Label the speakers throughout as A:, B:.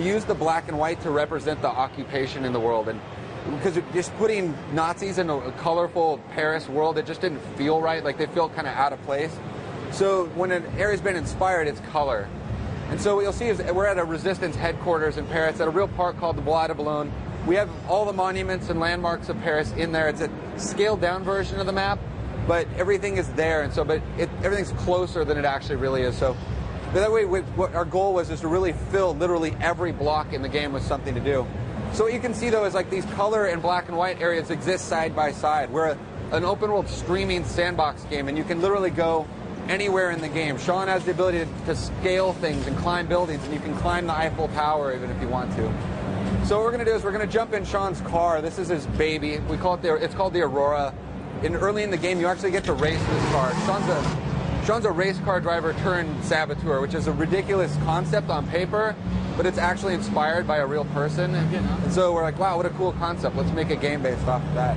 A: we use the black and white to represent the occupation in the world. And because just putting Nazis in a colorful Paris world, it just didn't feel right. Like, they feel kind of out of place. So when an area's been inspired, it's color. And so what you'll see is we're at a resistance headquarters in Paris at a real park called the Bois de Boulogne. We have all the monuments and landmarks of Paris in there. It's a scaled down version of the map, but everything is there. And so, everything's closer than it actually really is. So that way, what our goal was is to really fill literally every block in the game with something to do. So what you can see, though, is like these color and black and white areas exist side by side. We're an open world streaming sandbox game, and you can literally go anywhere in the game. Sean has the ability to scale things and climb buildings, and you can climb the Eiffel Tower even if you want to. So what we're going to do is we're going to jump in Sean's car. This is his baby. We call it it's called the Aurora. Early in the game, you actually get to race this car. Sean's a race car driver turned saboteur, which is a ridiculous concept on paper, but it's actually inspired by a real person. And so we're like, wow, what a cool concept. Let's make a game based off of that.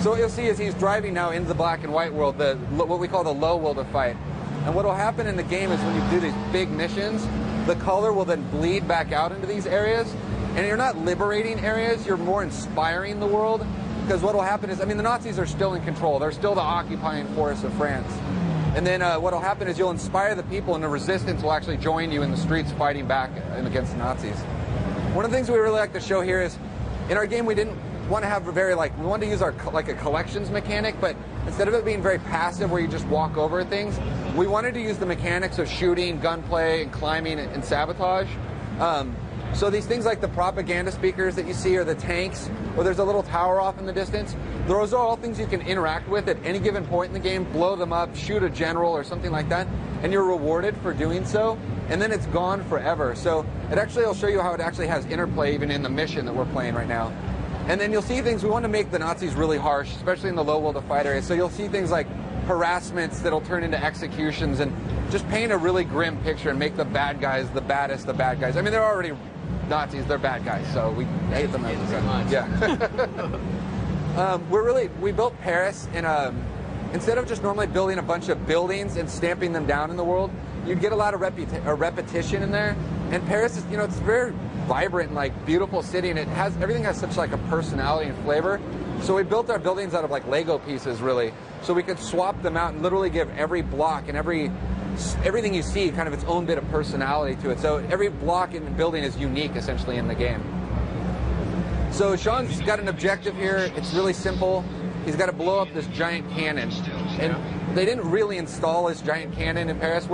A: So what you'll see is he's driving now into the black and white world, what we call the low world of fight. And what will happen in the game is when you do these big missions, the color will then bleed back out into these areas. And you're not liberating areas, you're more inspiring the world. Because what will happen is, I mean, the Nazis are still in control. They're still the occupying force of France. And then what will happen is you'll inspire the people, and the resistance will actually join you in the streets fighting back against the Nazis. One of the things we really like to show here is, in our game, we didn't want to have we wanted to use our a collections mechanic, but instead of it being very passive where you just walk over things, we wanted to use the mechanics of shooting, gunplay, and climbing and sabotage. So these things like the propaganda speakers that you see, or the tanks, or there's a little tower off in the distance, those are all things you can interact with at any given point in the game, blow them up, shoot a general or something like that, and you're rewarded for doing so, and then it's gone forever. So it actually will show you how it actually has interplay even in the mission that we're playing right now. And then you'll see things, we want to make the Nazis really harsh, especially in the low world of fight area. So you'll see things like harassments that'll turn into executions, and just paint a really grim picture and make the bad guys the baddest of bad guys. I mean, they're already Nazis, they're bad guys, so we hate them as much. Yeah. We built Paris in instead of just normally building a bunch of buildings and stamping them down in the world, you'd get a lot of repetition in there. And Paris is, it's a very vibrant and like beautiful city, and everything has such like a personality and flavor. So we built our buildings out of like Lego pieces, really, so we could swap them out and literally give every block and everything you see kind of its own bit of personality to it. So every block in the building is unique, essentially, in the game. So Sean's got an objective here. It's really simple. He's got to blow up this giant cannon. And they didn't really install this giant cannon in Paris.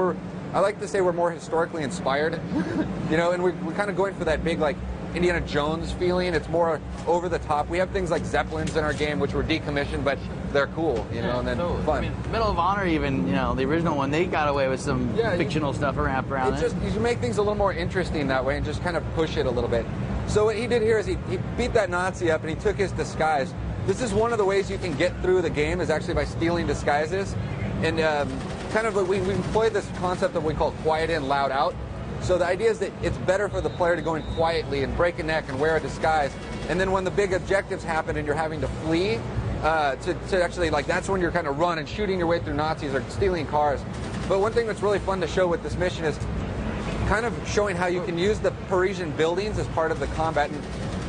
A: I like to say we're more historically inspired, and we're kind of going for that big, like, Indiana Jones feeling. It's more over the top. We have things like Zeppelins in our game, which were decommissioned, but they're cool, and then fun.
B: I mean, Medal of Honor, even, the original one, they got away with some fictional stuff wrapped around it.
A: You make things a little more interesting that way and just kind of push it a little bit. So what he did here is he beat that Nazi up and he took his disguise. This is one of the ways you can get through the game, is actually by stealing disguises. And we employed this concept that we call quiet in, loud out. So the idea is that it's better for the player to go in quietly and break a neck and wear a disguise. And then when the big objectives happen and you're having to flee, to actually, like, that's when you're kind of run and shooting your way through Nazis or stealing cars. But one thing that's really fun to show with this mission is kind of showing how you can use the Parisian buildings as part of the combat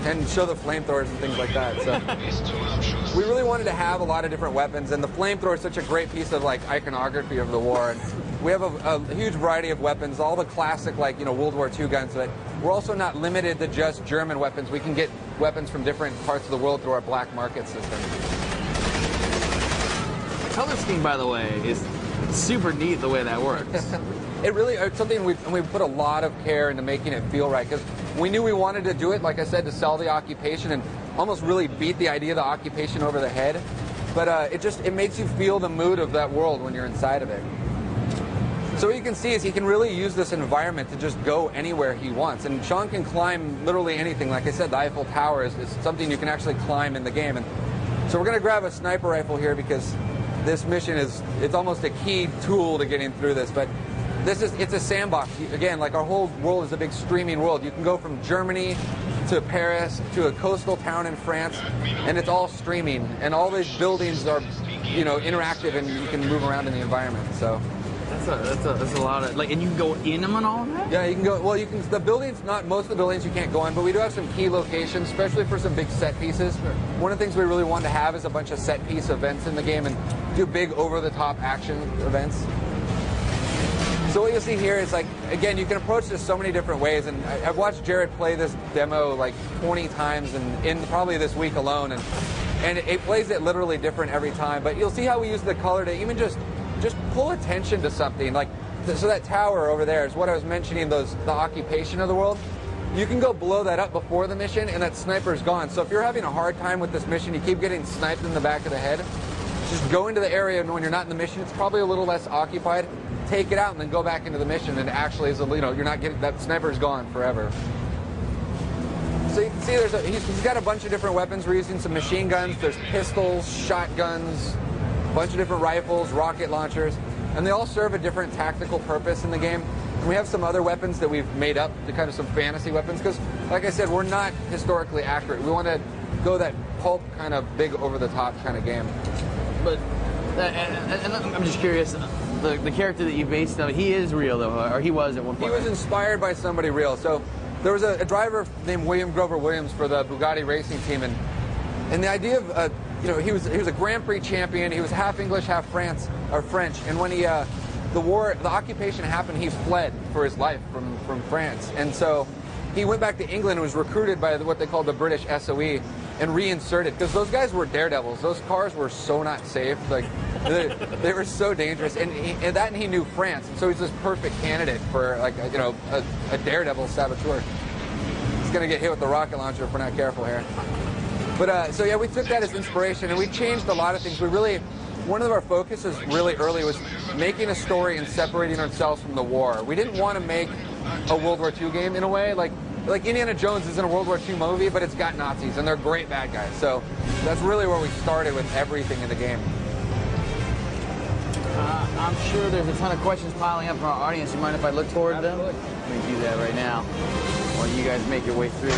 A: and show the flamethrowers and things like that. So we really wanted to have a lot of different weapons, and the flamethrower is such a great piece of like iconography of the war. And we have a huge variety of weapons, all the classic World War II guns, but we're also not limited to just German weapons. We can get weapons from different parts of the world through our black market system.
B: The color scheme, by the way, is super neat the way that works.
A: It really, it's something we put a lot of care into making it feel right, because we knew we wanted to do it, like I said, to sell the occupation and almost really beat the idea of the occupation over the head. But it makes you feel the mood of that world when you're inside of it. So what you can see is he can really use this environment to just go anywhere he wants. And Sean can climb literally anything. Like I said, the Eiffel Tower is something you can actually climb in the game. And so we're going to grab a sniper rifle here, because this mission it's almost a key tool to getting through this. But it's a sandbox. Again, like our whole world is a big streaming world. You can go from Germany to Paris to a coastal town in France, and it's all streaming. And all these buildings are, interactive, and you can move around in the environment. So
B: That's a lot of, like, and you can go in them and all of that?
A: Yeah, you can go, well, you can, the buildings, not most of the buildings you can't go in, but we do have some key locations, especially for some big set pieces. One of the things we really want to have is a bunch of set piece events in the game and do big over-the-top action events. So what you'll see here is, like, again, you can approach this so many different ways, and I've watched Jared play this demo like 20 times in probably this week alone, and it plays it literally different every time, but you'll see how we use the color to even just pull attention to something. Like, so that tower over there is what I was mentioning, the occupation of the world. You can go blow that up before the mission, and that sniper's gone. So if you're having a hard time with this mission, you keep getting sniped in the back of the head, just go into the area, and when you're not in the mission, it's probably a little less occupied. Take it out, and then go back into the mission, and actually, you're not getting, that sniper's gone forever. So you can see he's got a bunch of different weapons. We're using some machine guns. There's pistols, shotguns, a bunch of different rifles, rocket launchers, and they all serve a different tactical purpose in the game. And we have some other weapons that we've made up, to kind of some fantasy weapons, because, like I said, we're not historically accurate. We want to go that pulp kind of big over-the-top kind of game.
B: But, and I'm just curious, the character that you based on, he is real, though, or he was at one point?
A: He was inspired by somebody real. So there was a driver named William Grover Williams for the Bugatti racing team, and the idea of, he was a Grand Prix champion. He was half English, half French. And when the occupation happened, he fled for his life from France. And so he went back to England and was recruited by what they called the British SOE and reinserted, because those guys were daredevils. Those cars were so not safe. Like, they were so dangerous. And he knew France. And so he's this perfect candidate for, like, a daredevil saboteur. He's going to get hit with the rocket launcher if we're not careful here. But so yeah, we took that as inspiration, and we changed a lot of things. One of our focuses really early was making a story and separating ourselves from the war. We didn't want to make a World War II game in a way. Like Indiana Jones isn't a World War II movie, but it's got Nazis, and they're great bad guys. So that's really where we started with everything in the game.
B: I'm sure there's a ton of questions piling up from our audience. You mind if I look toward them? Let me do that right now while you guys make your way through.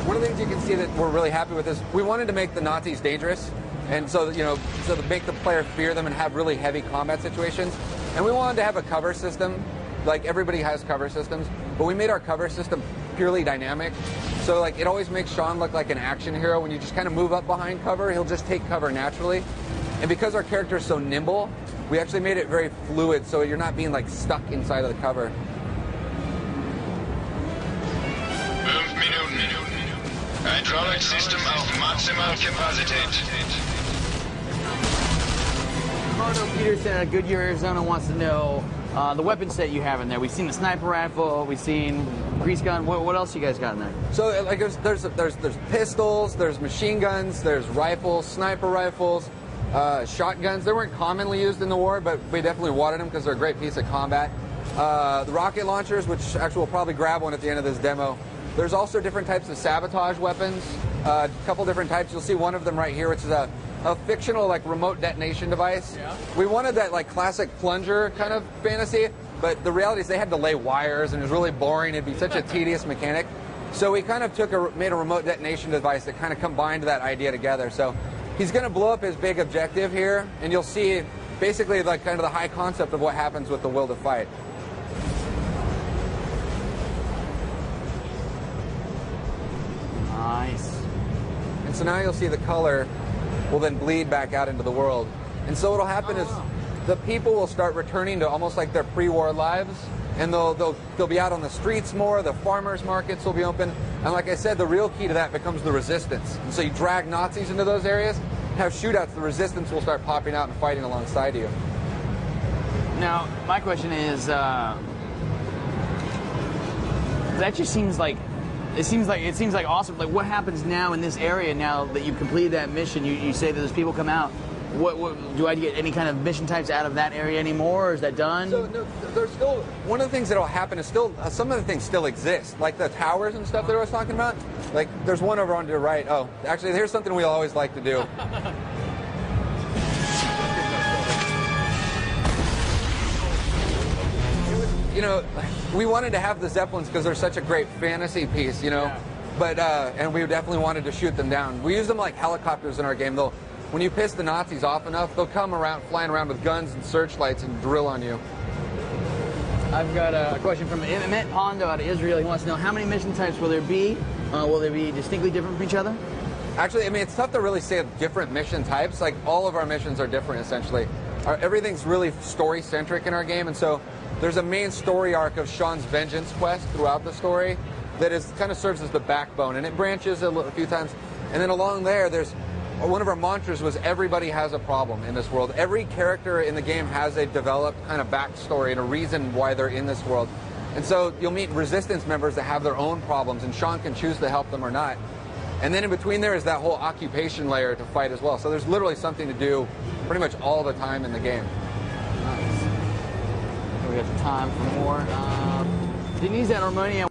A: One of the things you can see that we're really happy with is we wanted to make the Nazis dangerous, and so to make the player fear them and have really heavy combat situations. And we wanted to have a cover system. Like, everybody has cover systems, but we made our cover system purely dynamic. So, like, it always makes Sean look like an action hero. When you just kind of move up behind cover, he'll just take cover naturally. And because our character is so nimble, we actually made it very fluid, so you're not being, like, stuck inside of the cover.
C: Hydraulic system auf Maximalkapazität.
B: Ricardo Peterson at Goodyear, Arizona wants to know the weapon set you have in there. We've seen the sniper rifle, we've seen grease gun. What else you guys got in there?
A: So, like, there's pistols, there's machine guns, there's rifles, sniper rifles, shotguns. They weren't commonly used in the war, but we definitely wanted them because they're a great piece of combat. The rocket launchers, which actually we'll probably grab one at the end of this demo. There's also different types of sabotage weapons, a couple different types. You'll see one of them right here, which is a fictional, like, remote detonation device. Yeah. We wanted that, like, classic plunger kind of fantasy, but the reality is they had to lay wires, and it was really boring. It'd be such a tedious mechanic. So we kind of made a remote detonation device that kind of combined that idea together. So he's going to blow up his big objective here, and you'll see basically, like, kind of the high concept of what happens with the will to fight.
B: Nice.
A: And so now you'll see the color will then bleed back out into the world. And so what'll happen is the people will start returning to almost like their pre-war lives, and they'll be out on the streets more. The farmers markets will be open, and like I said, the real key to that becomes the resistance. And so you drag Nazis into those areas, have shootouts. The resistance will start popping out and fighting alongside you.
B: Now, my question is, that just seems like. It seems like awesome. Like, what happens now in this area now that you've completed that mission? You say that as people come out, what do I get any kind of mission types out of that area anymore, or is that done?
A: So no, there's still one of the things that'll happen is still some of the things still exist, like the towers and stuff that I was talking about. Like, there's one over on your right. Oh, actually, here's something we always like to do. We wanted to have the Zeppelins because they're such a great fantasy piece, Yeah. But and we definitely wanted to shoot them down. We use them like helicopters in our game. when you piss the Nazis off enough, they'll come around, flying around with guns and searchlights and drill on you.
B: I've got a question from Emmett Pondo out of Israel. He wants to know how many mission types will there be? Will they be distinctly different from each other?
A: Actually, I mean, it's tough to really say different mission types. Like, all of our missions are different, essentially. Everything's really story-centric in our game, and so there's a main story arc of Sean's vengeance quest throughout the story that is kind of serves as the backbone, and it branches a few times. And then along there's one of our mantras was everybody has a problem in this world. Every character in the game has a developed kind of backstory and a reason why they're in this world. And so you'll meet resistance members that have their own problems, and Sean can choose to help them or not. And then in between there is that whole occupation layer to fight as well. So there's literally something to do pretty much all the time in the game.
B: Nice. We got time for more. Denise at Armenia